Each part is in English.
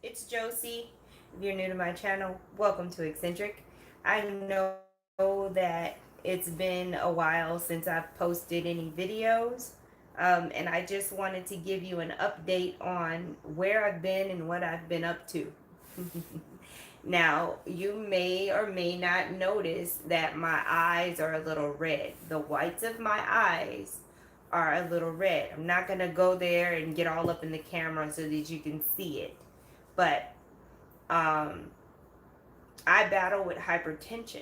It's Josie. If you're new to my channel, welcome to Eccentric. I know that it's been a while since I've posted any videos, and I just wanted to give you an update on where I've been and what I've been up to. Now, you may or may not notice that my eyes are a little red. The whites of my eyes are a little red. I'm not going to go there and get all up in the camera so that you can see it. But um, I battle with hypertension.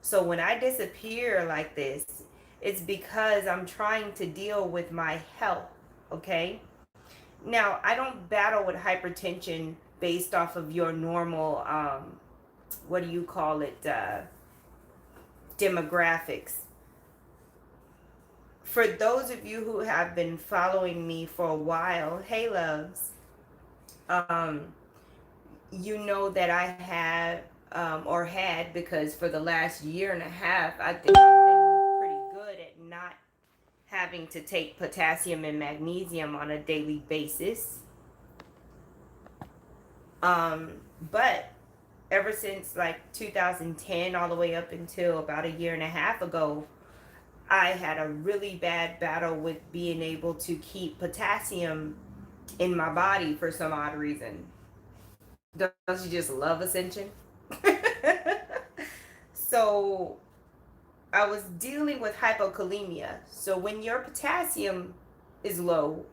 So when I disappear like this, it's because I'm trying to deal with my health, okay? Now, I don't battle with hypertension based off of your normal, what do you call it, demographics. For those of you who have been following me for a while, hey loves, um, you know that I have or had, because for the last year and a half, I think I've been pretty good at not having to take potassium and magnesium on a daily basis. But ever since like 2010 all the way up until about a year and a half ago, I had a really bad battle with being able to keep potassium in my body for some odd reason. Don't you just love ascension? So I was dealing with hypokalemia. So when your potassium is low,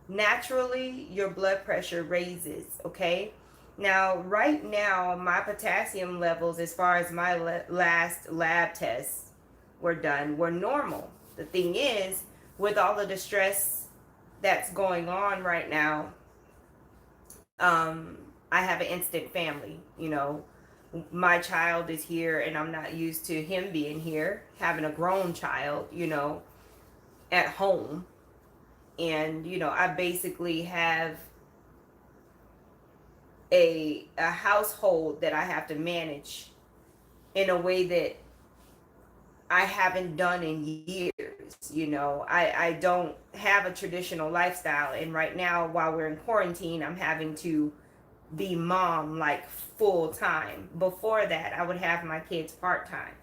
naturally your blood pressure raises, okay? Now, right now, my potassium levels, as far as my last lab tests were done, were normal. The thing is, with all of the stress that's going on right now, I have an instant family, you know. My child is here and I'm not used to him being here, having a grown child, you know, at home. And, you know, I basically have a household that I have to manage in a way that I haven't done in years. You know, I don't have a traditional lifestyle, and right now while we're in quarantine, I'm having to be mom like full time. Before that, I would have my kids part time.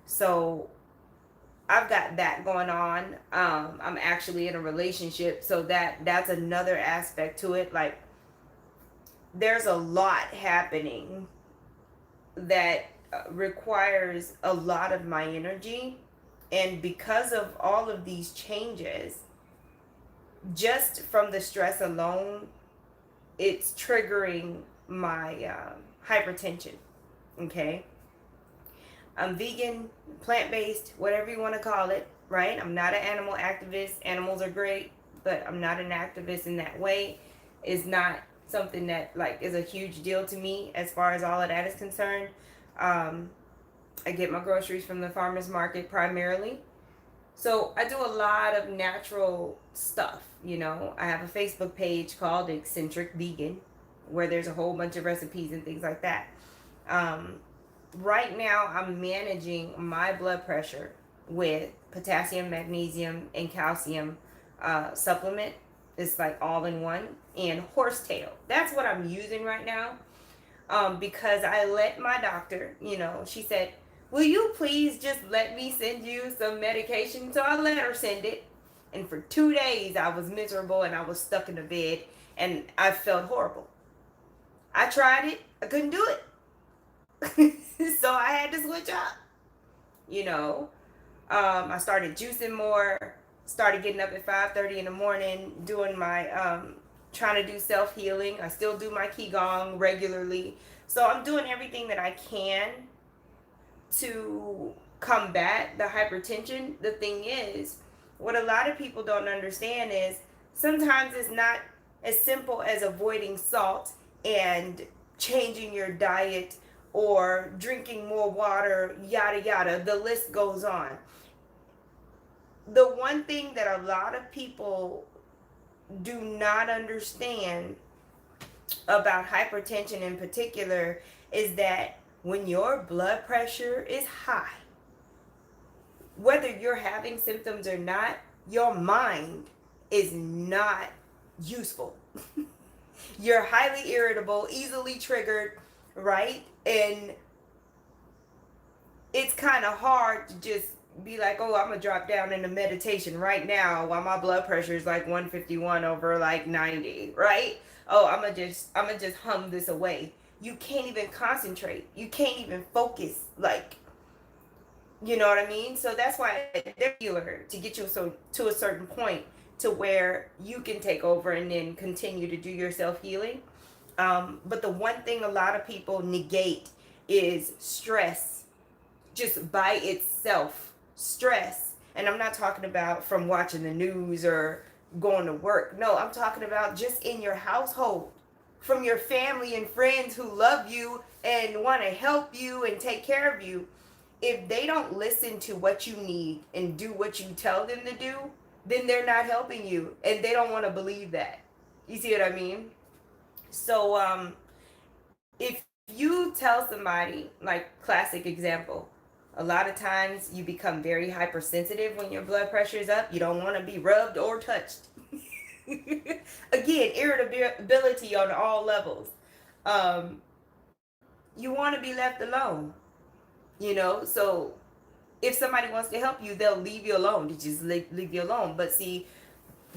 So I've got that going on. I'm actually in a relationship, so that's another aspect to it. Like, there's a lot happening that requires a lot of my energy, and because of all of these changes, just from the stress alone, it's triggering my hypertension. Okay, I'm vegan, plant-based, whatever you want to call it, right? I'm not an animal activist. Animals are great, but I'm not an activist in that way. It's not something that like is a huge deal to me as far as all of that is concerned. um, I get my groceries from the farmers market primarily. So I do a lot of natural stuff. You know, I have a Facebook page called Eccentric Vegan, where there's a whole bunch of recipes and things like that. Um, right now, I'm managing my blood pressure with potassium, magnesium, and calcium supplement. It's like all in one, and horsetail. That's what I'm using right now. Because I let my doctor, you know, she said, will you please just let me send you some medication? So I let her send it. And for 2 days, I was miserable and I was stuck in the bed and I felt horrible. I tried it, I couldn't do it. So I had to switch up, you know. I started juicing more, started getting up at 5:30 in the morning, doing my, trying to do self-healing. I still do my Qigong regularly. So I'm doing everything that I can to combat the hypertension. The thing is, what a lot of people don't understand is sometimes it's not as simple as avoiding salt and changing your diet or drinking more water, yada yada. The list goes on. The one thing that a lot of people do not understand about hypertension in particular is that when your blood pressure is high, whether you're having symptoms or not, your mind is not useful. You're highly irritable, easily triggered, right? And it's kind of hard to just be like, oh, I'm gonna drop down into meditation right now while my blood pressure is like 151 over like 90, right? Oh, I'm gonna just hum this away. You can't even concentrate. You can't even focus. Like, you know what I mean? So that's why they're healer to get you so to a certain point to where you can take over and then continue to do your self healing. But the one thing a lot of people negate is stress, just by itself. Stress. And I'm not talking about from watching the news or going to work. No, I'm talking about just in your household, from your family and friends who love you and want to help you and take care of you. If they don't listen to what you need and do what you tell them to do, then they're not helping you and they don't want to believe that. You see what I mean? So if you tell somebody, like classic example, a lot of times you become very hypersensitive when your blood pressure is up. You don't want to be rubbed or touched. Again, irritability on all levels. Um, you want to be left alone, you know? So if somebody wants to help you, they'll leave you alone. They just leave you alone. But see,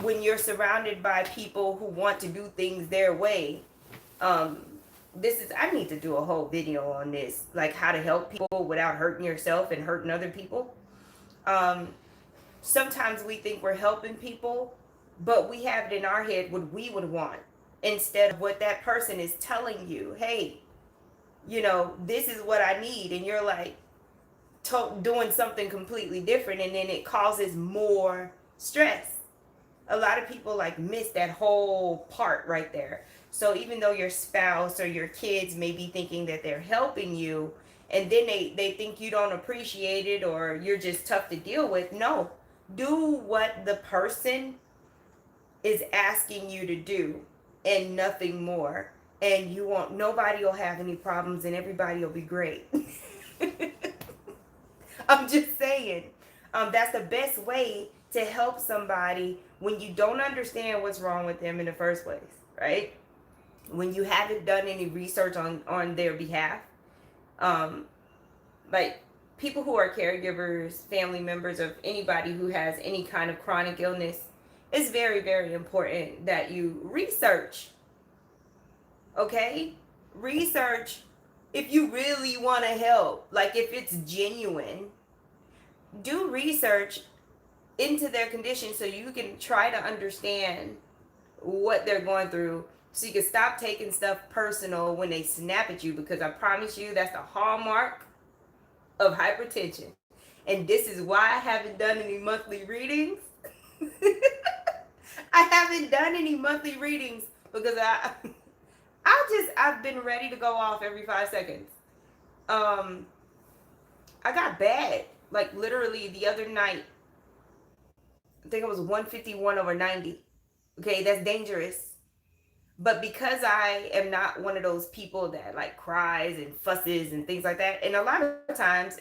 when you're surrounded by people who want to do things their way, um, this is, I need to do a whole video on this, like how to help people without hurting yourself and hurting other people. Um, Sometimes we think we're helping people, but we have it in our head what we would want instead of what that person is telling you. Hey, you know, this is what I need, and you're like doing something completely different, and then it causes more stress. A lot of people like miss that whole part right there. So even though your spouse or your kids may be thinking that they're helping you, and then they think you don't appreciate it or you're just tough to deal with, no. Do what the person is asking you to do and nothing more. And you won't, nobody will have any problems and everybody will be great. I'm just saying. That's the best way to help somebody when you don't understand what's wrong with them in the first place, right? When you haven't done any research on their behalf. Um, like people who are caregivers, family members of anybody who has any kind of chronic illness, it's very, very important that you research. Okay? Research if you really want to help. Like if it's genuine, do research into their condition so you can try to understand what they're going through so you can stop taking stuff personal when they snap at you, because I promise you that's the hallmark of hypertension. And this is why I haven't done any monthly readings. I haven't done any monthly readings because I've been ready to go off every 5 seconds. I got bad. Like literally the other night, I think it was 151 over 90. Okay, that's dangerous. But because I am not one of those people that like cries and fusses and things like that, and a lot of times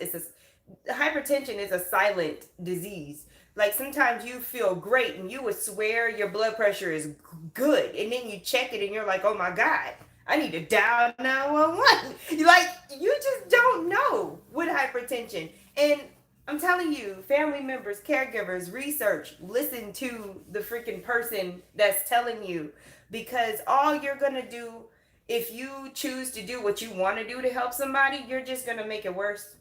hypertension is a silent disease. Like sometimes you feel great and you would swear your blood pressure is good, and then you check it and you're like, oh my god, I need to dial 911. Like you just don't know with hypertension. And I'm telling you, family members, caregivers, research, listen to the freaking person that's telling you, because all you're going to do if you choose to do what you want to do to help somebody, you're just going to make it worse.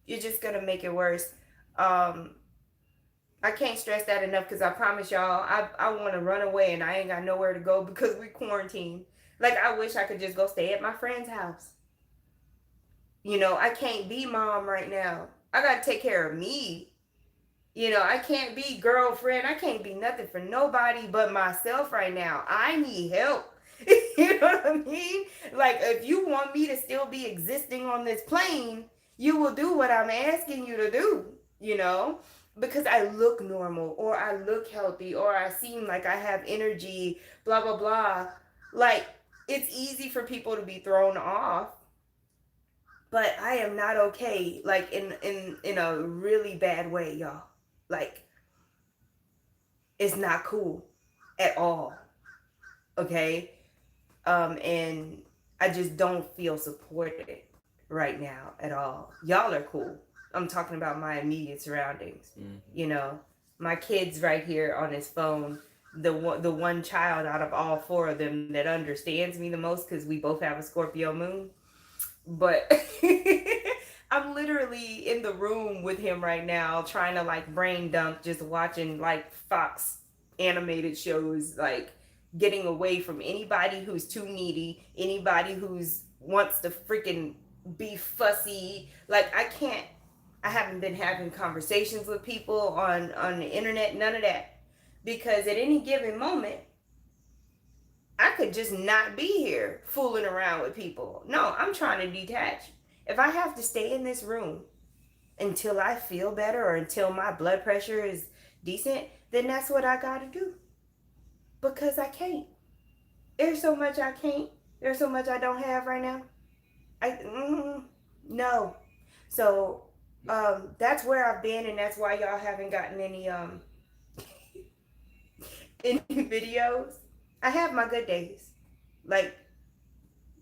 You're just going to make it worse. I can't stress that enough, because I promise y'all, I want to run away and I ain't got nowhere to go because we quarantined. Like, I wish I could just go stay at my friend's house. You know, I can't be mom right now. I got to take care of me. You know, I can't be girlfriend. I can't be nothing for nobody but myself right now. I need help. You know what I mean? Like, if you want me to still be existing on this plane, you will do what I'm asking you to do, you know? Because I look normal, or I look healthy, or I seem like I have energy, blah, blah, blah. Like, it's easy for people to be thrown off. But I am not okay, like in a really bad way, y'all. Like, it's not cool at all. Okay. And I just don't feel supported right now at all. Y'all are cool. I'm talking about my immediate surroundings. You know, my kid's right here on his phone. The one child out of all four of them that understands me the most because we both have a Scorpio moon. But I'm literally in the room with him right now, trying to like brain dump, just watching like Fox animated shows, like getting away from anybody who's too needy, anybody who's wants to freaking be fussy. Like I haven't been having conversations with people on the internet, none of that. Because at any given moment, I could just not be here fooling around with people. No, I'm trying to detach. If I have to stay in this room until I feel better or until my blood pressure is decent, then that's what I got to do. Because I can't. There's so much I can't. There's so much I don't have right now. No. So that's where I've been, and that's why y'all haven't gotten any videos. I have my good days. Like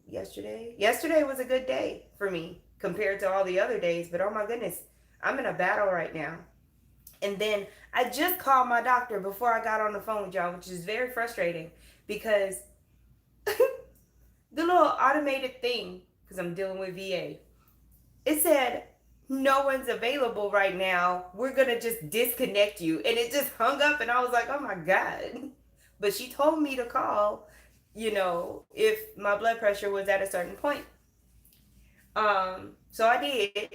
yesterday was a good day for me compared to all the other days, but oh my goodness, I'm in a battle right now. And then I just called my doctor before I got on the phone with y'all, which is very frustrating because the little automated thing, because I'm dealing with VA, it said no one's available right now, we're gonna just disconnect you, and it just hung up, and I was like, oh my god. But she told me to call, if my blood pressure was at a certain point. So I did.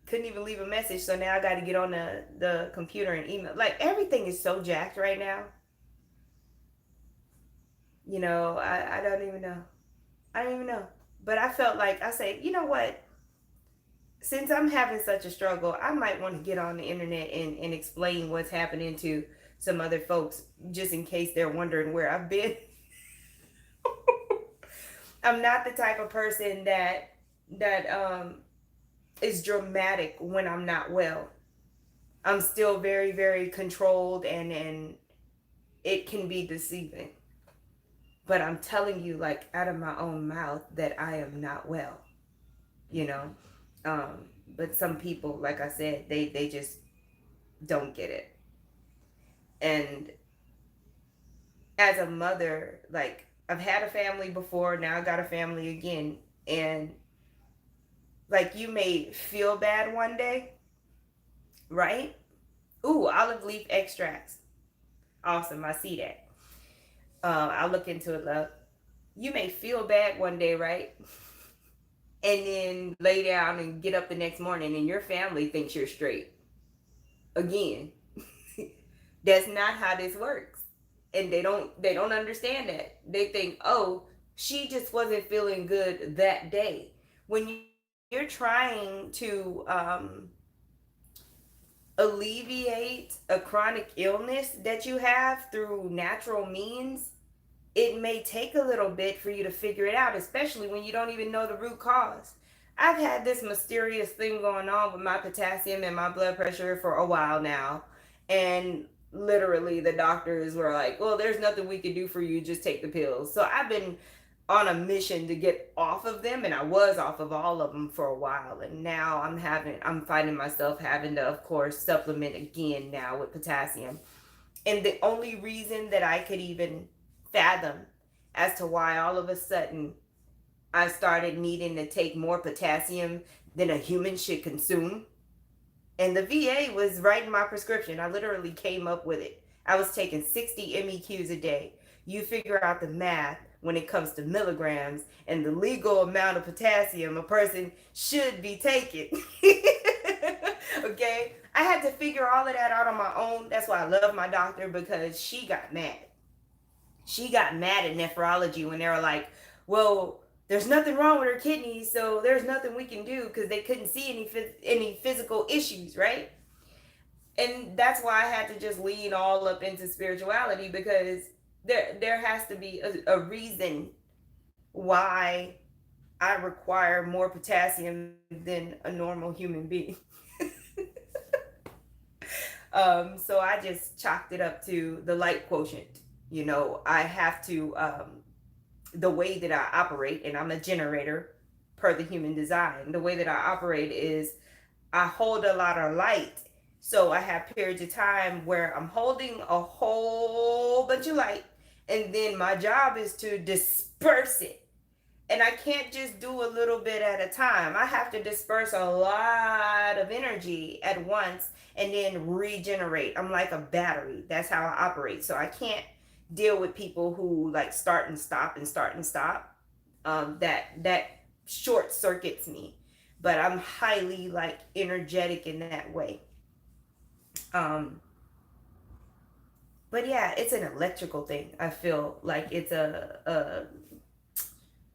Couldn't even leave a message, so now I got to get on the computer and email. Like, everything is so jacked right now. I don't even know. I don't even know. But I felt like, I said, you know what? Since I'm having such a struggle, I might want to get on the internet and explain what's happening to some other folks, just in case they're wondering where I've been. I'm not the type of person that is dramatic when I'm not well. I'm still very, very controlled, and it can be deceiving. But I'm telling you, like, out of my own mouth, that I am not well, you know? But some people, like I said, they just don't get it. And as a mother, like, I've had a family before, now I got a family again. And, like, you may feel bad one day, right? Ooh, olive leaf extracts. Awesome, I see that. I'll look into it, love. You may feel bad one day, right? And then lay down and get up the next morning and your family thinks you're straight. Again, that's not how this works. And they don't understand that. They think, oh, she just wasn't feeling good that day. When you're trying to alleviate a chronic illness that you have through natural means, it may take a little bit for you to figure it out, especially when you don't even know the root cause. I've had this mysterious thing going on with my potassium and my blood pressure for a while now. And literally, the doctors were like, well, there's nothing we can do for you, just take the pills. So I've been on a mission to get off of them, and I was off of all of them for a while, and now I'm finding myself having to, of course, supplement again now with potassium. And the only reason that I could even fathom as to why all of a sudden I started needing to take more potassium than a human should consume, and the VA was writing my prescription. I literally came up with it. I was taking 60 MEQs a day. You figure out the math when it comes to milligrams and the legal amount of potassium a person should be taking. Okay? I had to figure all of that out on my own. That's why I love my doctor, because she got mad. She got mad at nephrology when they were like, well, there's nothing wrong with her kidneys, so there's nothing we can do, because they couldn't see any physical issues, right? And that's why I had to just lean all up into spirituality, because there has to be a reason why I require more potassium than a normal human being. So I just chalked it up to the light quotient. You know, I have to, the way that I operate, and I'm a generator per the human design, the way that I operate is I hold a lot of light. So I have periods of time where I'm holding a whole bunch of light, and then my job is to disperse it. And I can't just do a little bit at a time. I have to disperse a lot of energy at once and then regenerate. I'm like a battery. That's how I operate. So I can't deal with people who like start and stop and start and stop. That short circuits me. But I'm highly like energetic in that way. Um, but yeah, it's an electrical thing. I feel like it's a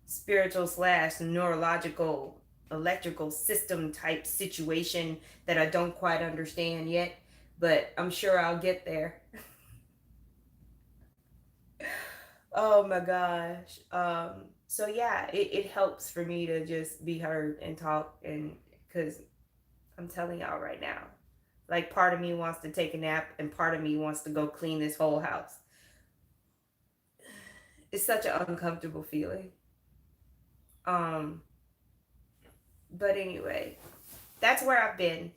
spiritual slash neurological electrical system type situation that I don't quite understand yet, but I'm sure I'll get there. Oh my gosh. So yeah, it helps for me to just be heard and talk, and because I'm telling y'all right now, like part of me wants to take a nap and part of me wants to go clean this whole house. It's such an uncomfortable feeling. Um, but anyway, that's where I've been.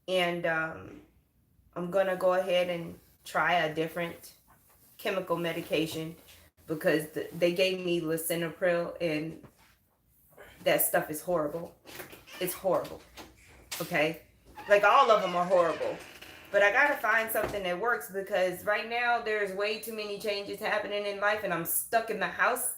And I'm gonna go ahead and try a different chemical medication because they gave me lisinopril, and that stuff is horrible. It's horrible. Okay, like all of them are horrible. But I gotta find something that works because right now there's way too many changes happening in life, and I'm stuck in the house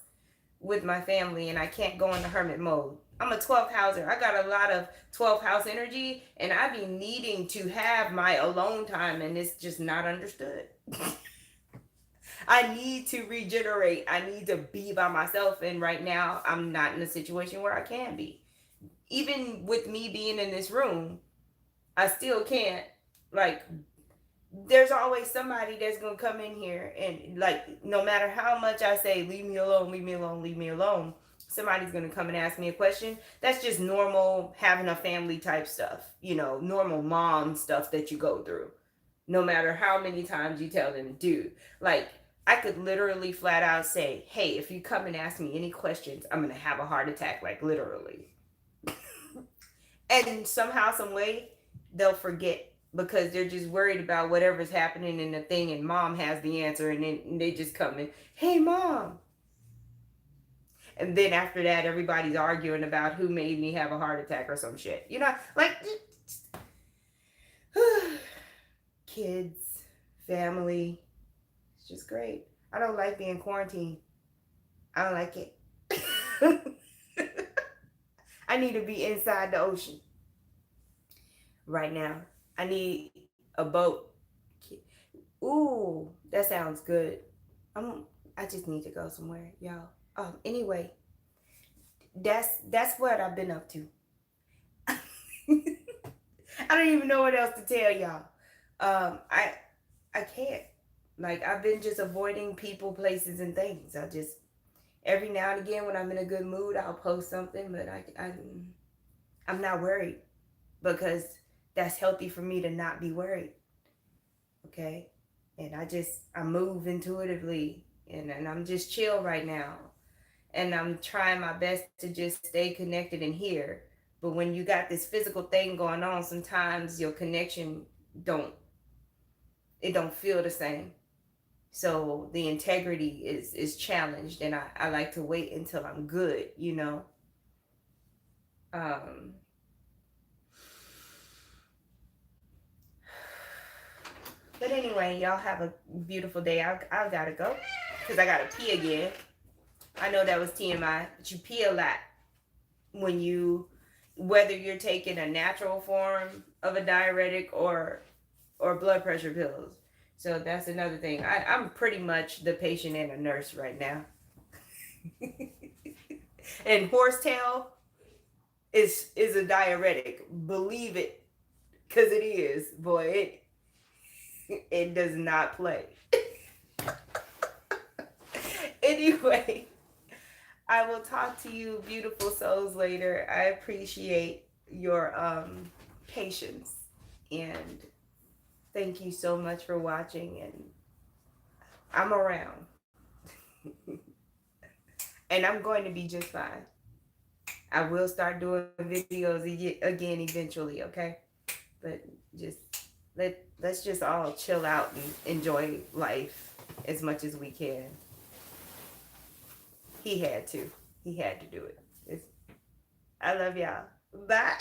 with my family, and I can't go into hermit mode. I'm a 12th houser. I got a lot of 12th house energy, and I be needing to have my alone time, and it's just not understood. I need to regenerate. I need to be by myself, and right now I'm not in a situation where I can be. Even with me being in this room, I still can't, like, there's always somebody that's gonna come in here and like no matter how much I say leave me alone, leave me alone, leave me alone, somebody's gonna come and ask me a question. That's just normal having a family type stuff, you know, normal mom stuff that you go through. No matter how many times you tell them, dude, like I could literally flat out say, hey, if you come and ask me any questions, I'm gonna have a heart attack, like literally. And somehow, some way, they'll forget because they're just worried about whatever's happening in the thing, and mom has the answer, and then they just come in, hey mom. And then after that, everybody's arguing about who made me have a heart attack or some shit. You know, like kids, family. It's just great. I don't like being quarantined. I don't like it. I need to be inside the ocean right now. I need a boat. Ooh, that sounds good. I'm. I just need to go somewhere, y'all. Anyway, that's what I've been up to. I don't even know what else to tell y'all. I can't. Like I've been just avoiding people, places, and things. I just every now and again when I'm in a good mood, I'll post something, but I'm not worried because that's healthy for me to not be worried. Okay, and I move intuitively, and I'm just chill right now, and I'm trying my best to just stay connected and here. But when you got this physical thing going on, sometimes your connection don't it don't feel the same. So the integrity is challenged, and I like to wait until I'm good, you know. Um, but anyway, y'all have a beautiful day. I gotta go because I gotta pee again. I know that was TMI, but you pee a lot when you, whether you're taking a natural form of a diuretic or blood pressure pills. So that's another thing. I'm pretty much the patient and a nurse right now. And horsetail is a diuretic. Believe it, because it is. Boy, it does not play. Anyway, I will talk to you beautiful souls later. I appreciate your patience, and thank you so much for watching, and I'm around. And I'm going to be just fine. I will start doing videos again eventually, okay? But just let's just all chill out and enjoy life as much as we can. He had to. He had to do it. It's, I love y'all. Bye.